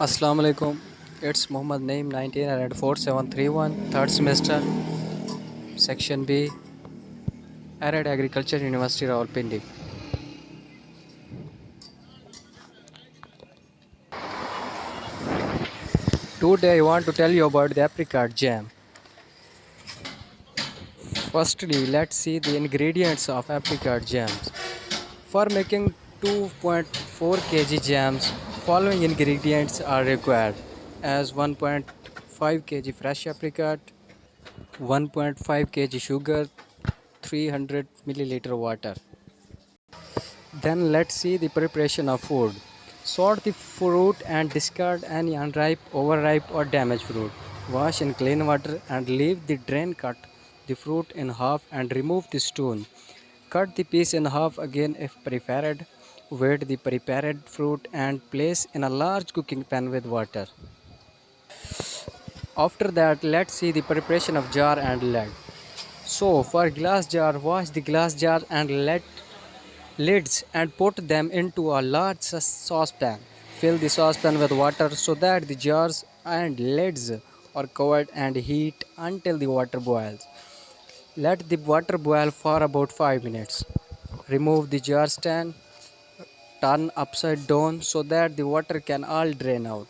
Assalamu alaikum. It's Muhammad Naeem 194731, third semester, section B, Arid Agriculture University Rawalpindi. Today I want to tell you about the apricot jam. Firstly, let's see the ingredients of apricot jams. For making 2.4 kg jams, following ingredients are required as 1.5 kg fresh apricot, 1.5 kg sugar, 300 milliliter water. Then let's see the preparation of food. Sort the fruit and discard any unripe, overripe or damaged fruit. Wash in clean water and leave the drain. Cut the fruit in half and remove the stone. Cut the piece in half again if prepared. Weight the prepared fruit and place in a large cooking pan with water. After that, let's see the preparation of jar and lid. So, for glass jar, wash the glass jar and let lids and put them into a large saucepan. Fill the saucepan with water so that the jars and lids are covered and heat until the water boils. Let the water boil for about 5 minutes. Remove the jar stand, turn upside down so that the water can all drain out.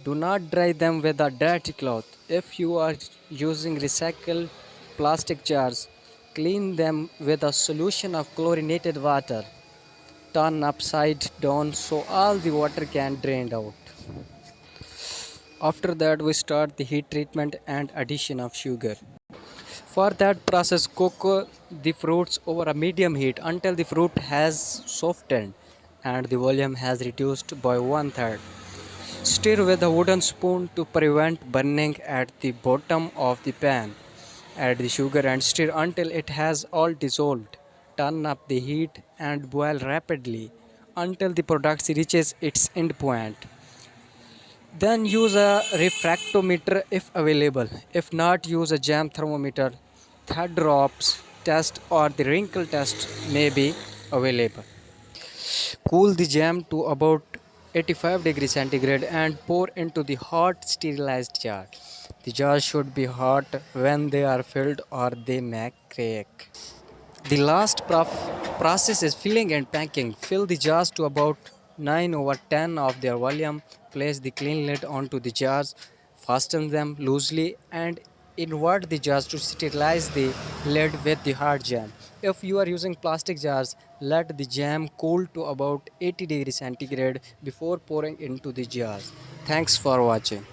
Do not dry them with a dirty cloth. If you are using recycled plastic jars, clean them with a solution of chlorinated water. Turn upside down so all the water can drain out. After that, we start the heat treatment and addition of sugar. For that process, cook the fruits over a medium heat until the fruit has softened and the volume has reduced by one third. Stir with a wooden spoon to prevent burning at the bottom of the pan. Add the sugar and stir until it has all dissolved. Turn up the heat and boil rapidly until the product reaches its end point. Then use a refractometer if available. If not, use a jam thermometer. Third drops test or the wrinkle test may be available. Cool the jam to about 85 degrees centigrade and pour into the hot sterilized jar. The jars should be hot when they are filled or they may crack. The last process is filling and packing. Fill the jars to about 9 over 10 of their volume. Place the clean lid onto the jars. Fasten them loosely and invert the jars to sterilize the lid with the hard jam. If you are using plastic jars, let the jam cool to about 80 degrees centigrade before pouring into the jars. Thanks for watching.